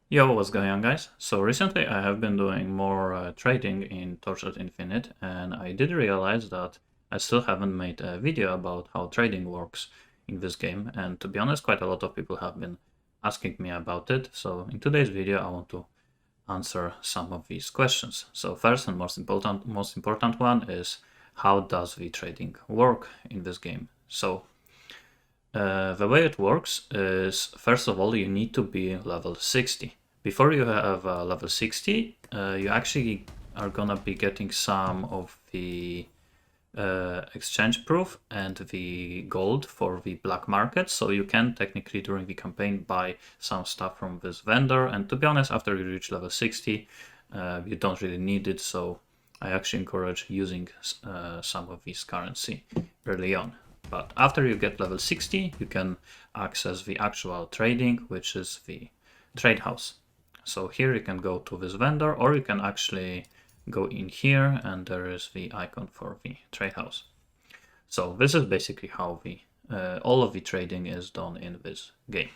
Yo, what's going on, guys? So recently I have been doing more trading in Torchlight Infinite, and I did realize that I still haven't made a video about how trading works in this game, and to be honest, quite a lot of people have been asking me about it. So in today's video I want to answer some of these questions. So first and most important one is, how does the trading work in this game? So the way it works is, first of all, you need to be level 60. Before you have level 60, you actually are gonna be getting some of the exchange proof and the gold for the black market, so you can technically during the campaign buy some stuff from this vendor, and to be honest, after you reach level 60, you don't really need it, so I actually encourage using some of this currency early on. But after you get level 60, you can access the actual trading, which is the trade house. So here you can go to this vendor, or you can actually go in here and there is the icon for the trade house. So this is basically how the all of the trading is done in this game.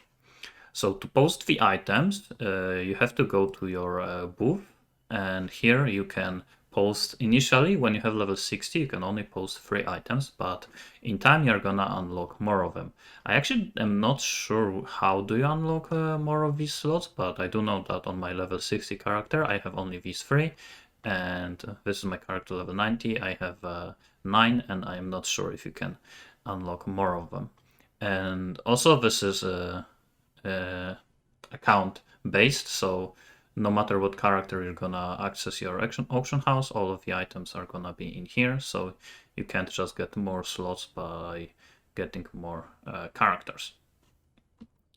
So to post the items, you have to go to your booth, and here you can post initially. When you have level 60, you can only post 3 items, but in time you're gonna unlock more of them. I actually am not sure how do you unlock more of these slots, but I do know that on my level 60 character I have only these 3, and this is my character level 90. I have 9, and I am not sure if you can unlock more of them. And also this is account based, so no matter what character you're gonna access your auction house, all of the items are gonna be in here, so you can't just get more slots by getting more characters.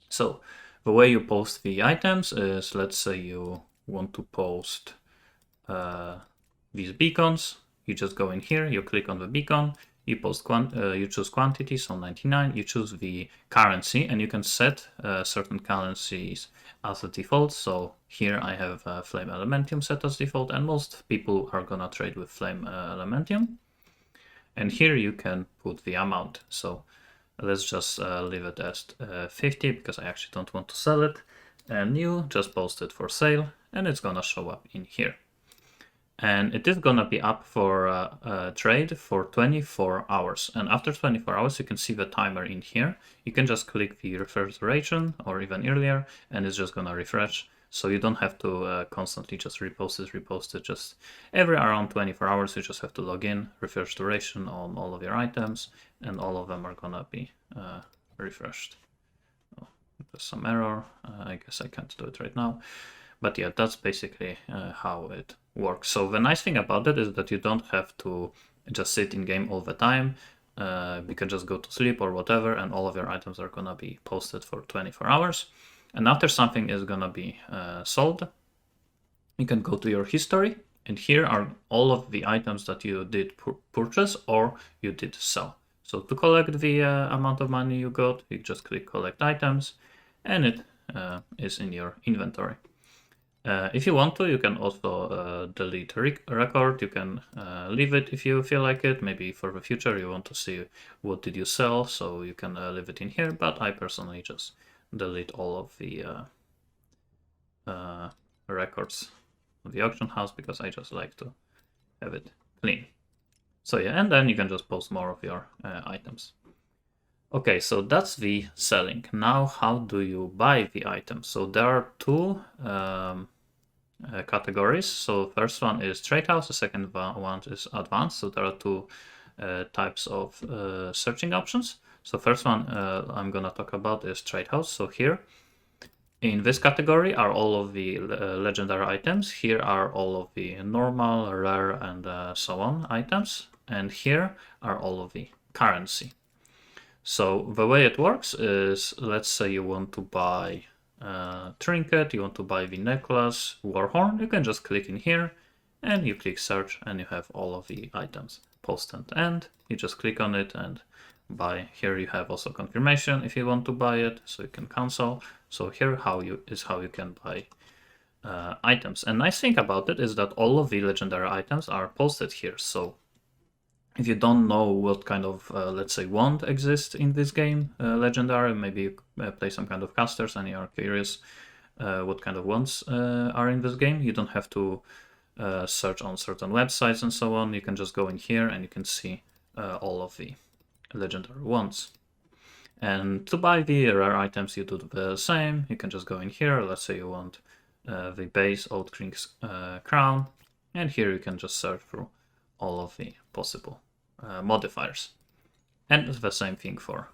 So the way you post the items is, let's say you want to post these beacons. You just go in here, you click on the beacon, you post you choose quantity, so 99, you choose the currency, and you can set certain currencies as a default. So here I have Flame Elementium set as default, and most people are gonna trade with Flame Elementium. And here you can put the amount. So let's just leave it as 50, because I actually don't want to sell it. And you just post it for sale, and it's gonna show up in here. And it is gonna be up for trade for 24 hours. And after 24 hours, you can see the timer in here. You can just click the refresh duration or even earlier, and it's just gonna refresh. So you don't have to constantly just repost it. Just every around 24 hours, you just have to log in, refresh duration on all of your items, and all of them are gonna be refreshed. Oh, there's some error. I guess I can't do it right now. But yeah, that's basically how it works. So the nice thing about it is that you don't have to just sit in game all the time. You can just go to sleep or whatever, and all of your items are gonna be posted for 24 hours. And after something is gonna be sold, you can go to your history, and here are all of the items that you did purchase or you did sell. So to collect the amount of money you got, you just click collect items, and it is in your inventory. If you want to, you can also delete record. You can leave it if you feel like it. Maybe for the future you want to see what did you sell, so you can leave it in here. But I personally just delete all of the records of the auction house, because I just like to have it clean. So yeah, and then you can just post more of your items. Okay, so that's the selling. Now, how do you buy the items? So there are two categories. So first one is trade house, the second one is advanced. So there are two types of searching options. So first one I'm gonna talk about is trade house. So here in this category are all of the legendary items. Here are all of the normal, rare, and so on items. And here are all of the currency. So the way it works is, let's say you want to buy trinket, you want to buy the necklace, warhorn, you can just click in here and you click search, and you have all of the items. Post and end, you just click on it and buy. Here you have also confirmation if you want to buy it, so you can cancel. So here is how you can buy items. And nice thing about it is that all of the legendary items are posted here. So if you don't know what kind of, let's say, wand exists in this game, legendary, maybe you play some kind of casters and you are curious, what kind of ones are in this game. You don't have to search on certain websites and so on. You can just go in here and you can see all of the legendary ones. And to buy the rare items, you do the same. You can just go in here. Let's say you want the base Old King's Crown, and here you can just search through all of the possible modifiers. And the same thing for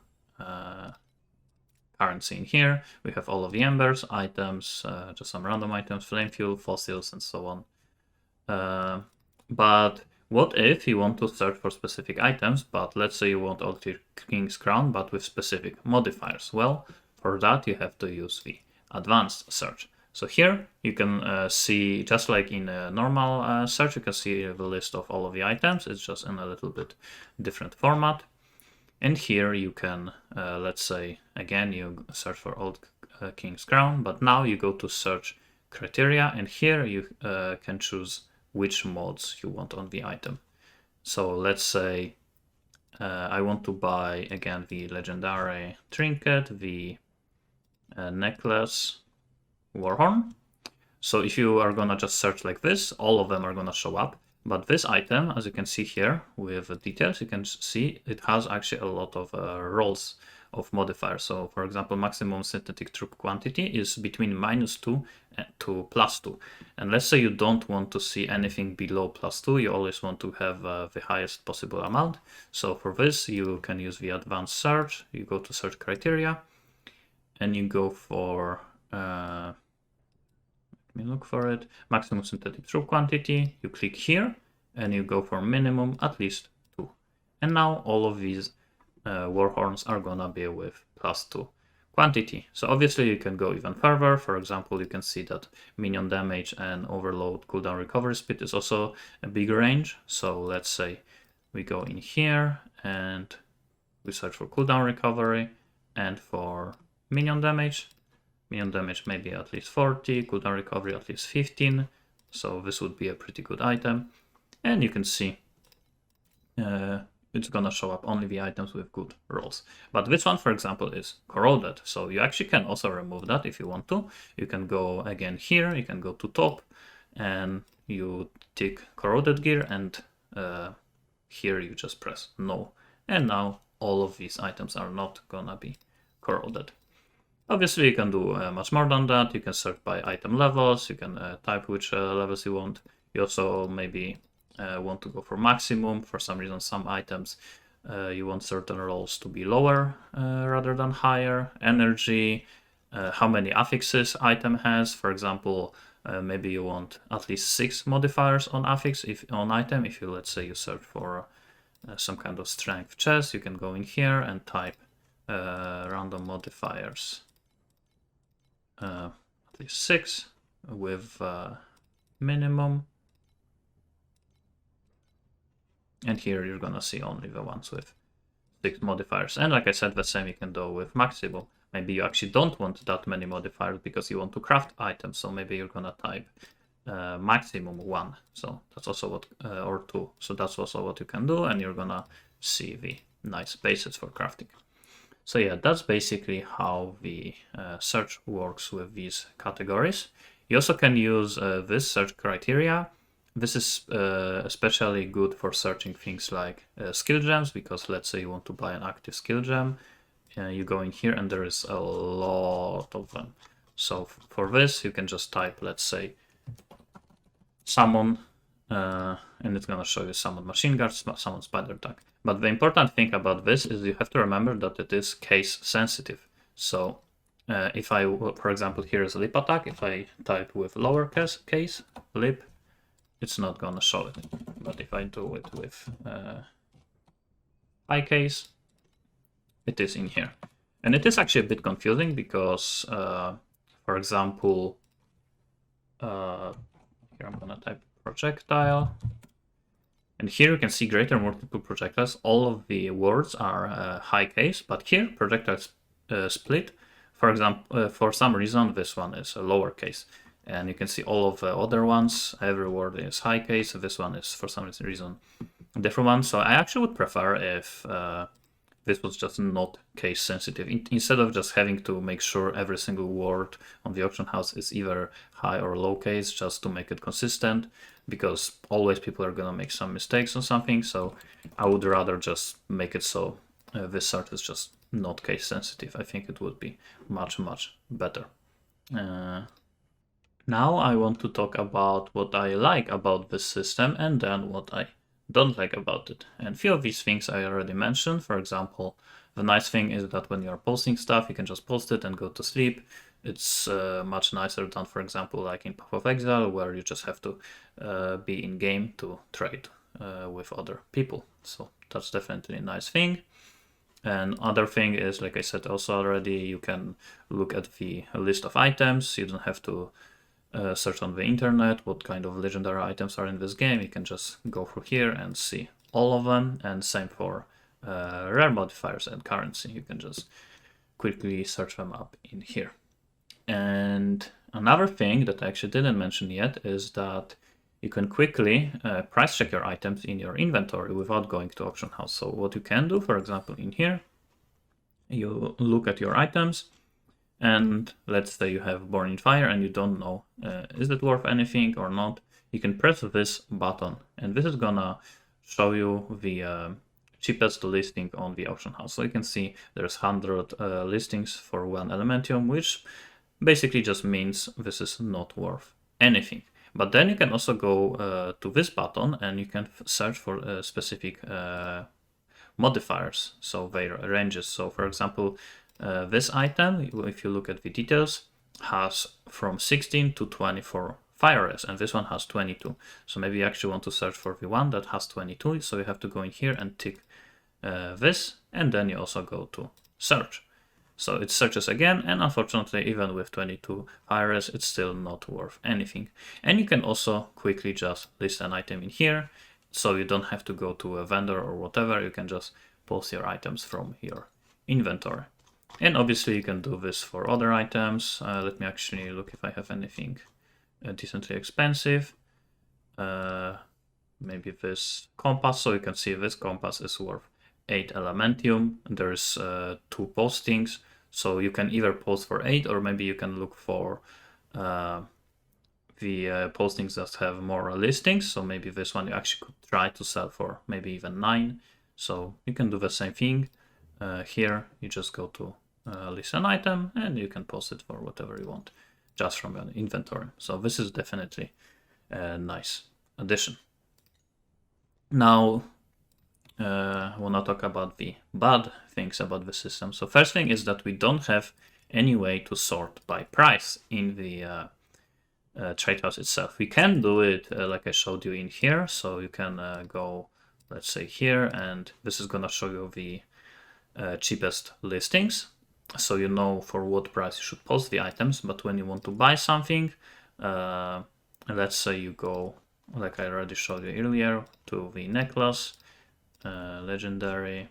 currency in here. We have all of the embers, items, just some random items, flame fuel, fossils, and so on. But what if you want to search for specific items, but let's say you want Old King's Crown, but with specific modifiers? Well, for that you have to use the advanced search. So here you can see, just like in a normal search, you can see the list of all of the items. It's just in a little bit different format. And here you can, let's say, again, you search for Old King's Crown, but now you go to search criteria, and here you can choose which mods you want on the item. So let's say I want to buy, again, the legendary trinket, the necklace, Warhorn. So if you are gonna just search like this, all of them are gonna show up. But this item, as you can see here with the details, you can see it has actually a lot of rolls of modifiers. So for example, maximum synthetic troop quantity is between -2 to +2. And let's say you don't want to see anything below +2, you always want to have the highest possible amount. So for this, you can use the advanced search. You go to search criteria and you go for let me look for it. Maximum synthetic troop quantity. You click here and you go for minimum at least 2. And now all of these warhorns are gonna be with +2 quantity. So obviously you can go even further. For example, you can see that minion damage and overload cooldown recovery speed is also a big range. So let's say we go in here and we search for cooldown recovery and for minion damage. Minion damage maybe at least 40, cooldown recovery at least 15. So this would be a pretty good item. And you can see it's gonna show up only the items with good rolls. But this one, for example, is corroded. So you actually can also remove that if you want to. You can go again here, you can go to top and you tick corroded gear, and here you just press no. And now all of these items are not gonna be corroded. Obviously, you can do much more than that. You can search by item levels. You can type which levels you want. You also maybe want to go for maximum. For some reason, some items you want certain rolls to be lower rather than higher. Energy, how many affixes item has. For example, maybe you want at least 6 modifiers on affix on item. If you, let's say, you search for some kind of strength chest, you can go in here and type random modifiers. At least 6 with minimum, and here you're gonna see only the ones with 6 modifiers. And like I said, the same you can do with maximum. Maybe you actually don't want that many modifiers because you want to craft items, so maybe you're gonna type maximum 1. So that's also what or 2. So that's also what you can do, and you're gonna see the nice bases for crafting. So yeah, that's basically how the search works with these categories. You also can use this search criteria. This is especially good for searching things like skill gems, because let's say you want to buy an active skill gem. You go in here and there is a lot of them. So for this, you can just type, let's say, summon, and it's gonna show you summon machine guards, summon spider attack. But the important thing about this is you have to remember that it is case sensitive. So if I, for example, here is lip attack, if I type with lowercase case lip, it's not gonna show it. But if I do it with high case, it is in here. And it is actually a bit confusing because, for example, here I'm gonna type projectile. And here you can see greater multiple projectiles. All of the words are high case, but here projectiles split. For example, for some reason, this one is a lower case. And you can see all of the other ones, every word is high case. This one is, for some reason, a different one. So I actually would prefer if this was just not case sensitive. Instead of just having to make sure every single word on the auction house is either high or low case just to make it consistent, because always people are gonna make some mistakes on something. So I would rather just make it so this sort is just not case sensitive. I think it would be much better. Now I want to talk about what I like about this system and then what I don't like about it. And few of these things I already mentioned. For example, the nice thing is that when you're posting stuff, you can just post it and go to sleep. It's much nicer than, for example, like in Path of Exile, where you just have to be in game to trade with other people. So that's definitely a nice thing. And other thing is, like I said also already, you can look at the list of items. You don't have to search on the internet what kind of legendary items are in this game. You can just go through here and see all of them. And same for rare modifiers and currency. You can just quickly search them up in here. And another thing that I actually didn't mention yet is that you can quickly price check your items in your inventory without going to auction house. So what you can do, for example, in here, you look at your items, and let's say you have Born in Fire and you don't know is it worth anything or not. You can press this button, and this is gonna show you the cheapest listing on the auction house. So you can see there's 100 listings for 1 Elementium, which basically just means this is not worth anything. But then you can also go to this button and you can search for specific modifiers, so their ranges. So for example, this item, if you look at the details, has from 16 to 24 fire res, and this one has 22. So maybe you actually want to search for the one that has 22, so you have to go in here and tick this, and then you also go to search. So it searches again, and unfortunately, even with 22 fire res, it's still not worth anything. And you can also quickly just list an item in here, so you don't have to go to a vendor or whatever. You can just post your items from your inventory. And obviously you can do this for other items. Let me actually look if I have anything decently expensive. Maybe this compass. So you can see this compass is worth 8 Elementium. There's 2 postings. So you can either post for 8, or maybe you can look for the postings that have more listings. So maybe this one you actually could try to sell for maybe even 9. So you can do the same thing. Here you just go to list an item and you can post it for whatever you want just from your inventory. So this is definitely a nice addition. Now I want to talk about the bad things about the system. So first thing is that we don't have any way to sort by price in the trade house itself. We can do it like I showed you in here. So you can go, let's say here, and this is gonna show you the cheapest listings, so you know for what price you should post the items. But when you want to buy something, let's say you go, like I already showed you earlier, to the necklace, legendary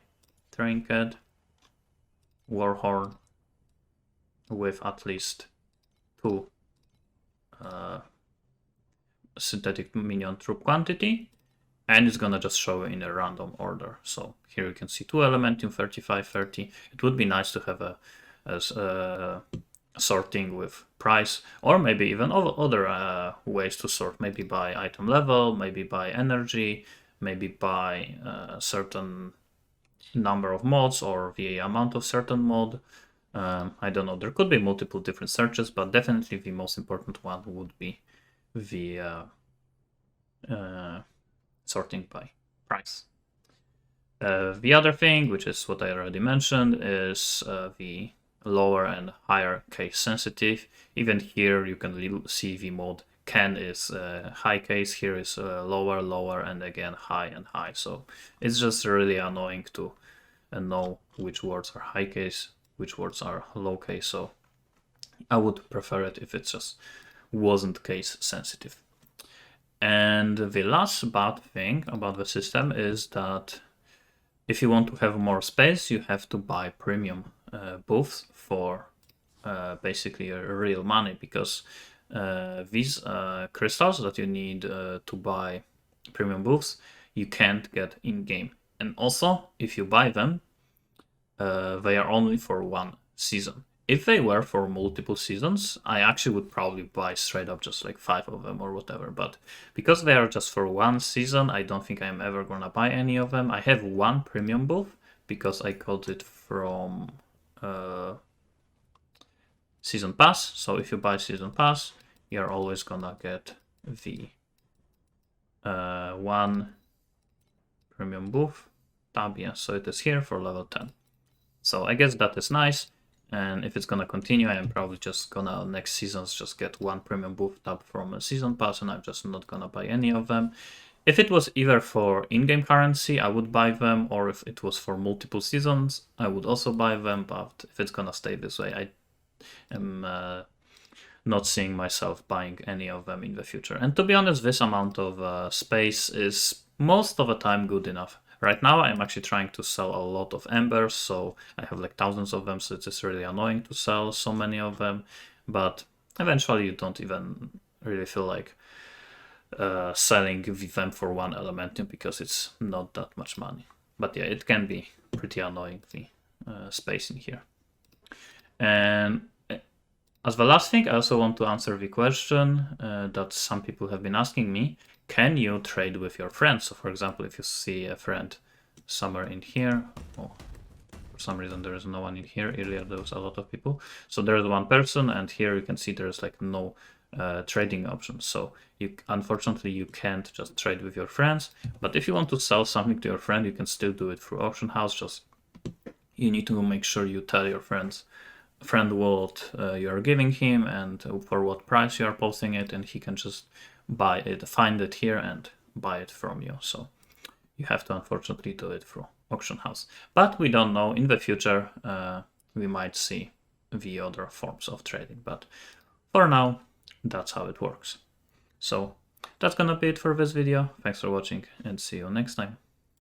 trinket, warhorn with at least 2 synthetic minion troop quantity, and it's gonna just show in a random order. So here you can see 2 Elementium, 35, 30. It would be nice to have a sorting with price, or maybe even other ways to sort, maybe by item level, maybe by energy, maybe by a certain number of mods or the amount of certain mod. I don't know, there could be multiple different searches, but definitely the most important one would be the sorting by price. The other thing, which is what I already mentioned, is the lower and higher case sensitive. Even here you can see the mode can is high case, here is lower, and again high and high. So it's just really annoying to know which words are high case, which words are low case. So I would prefer it if it just wasn't case sensitive. And the last bad thing about the system is that if you want to have more space, you have to buy premium booths for basically real money, because these crystals that you need to buy premium booths, you can't get in game. And also, if you buy them, they are only for one season. If they were for multiple seasons, I actually would probably buy straight up just like 5 of them or whatever. But because they are just for one season, I don't think I'm ever gonna buy any of them. I have one premium buff because I got it from season pass. So if you buy season pass, you're always gonna get the one premium buff tab. Yeah, so it is here for level 10. So I guess that is nice. And if it's gonna continue, I am probably just gonna next seasons just get one premium buff tab from a season pass, and I'm just not gonna buy any of them. If it was either for in-game currency, I would buy them, or if it was for multiple seasons, I would also buy them. But if it's gonna stay this way, I am not seeing myself buying any of them in the future. And to be honest, this amount of space is most of the time good enough. Right now, I'm actually trying to sell a lot of embers, so I have like thousands of them, so it's just really annoying to sell so many of them. But eventually, you don't even really feel like selling them for one elementum because it's not that much money. But yeah, it can be pretty annoying, the space in here. And as the last thing, I also want to answer the question that some people have been asking me. Can you trade with your friends? So for example, if you see a friend somewhere in here, oh, for some reason there is no one in here. Earlier there was a lot of people. So there's one person, and here you can see there's like no trading options. So unfortunately you can't just trade with your friends. But if you want to sell something to your friend, you can still do it through auction house. Just you need to make sure you tell your friend what you are giving him and for what price you are posting it, and he can just buy it, find it here and buy it from you. So you have to unfortunately do it through auction house. But we don't know, in the future we might see the other forms of trading, but for now that's how it works. So that's gonna be it for this video. Thanks for watching and see you next time.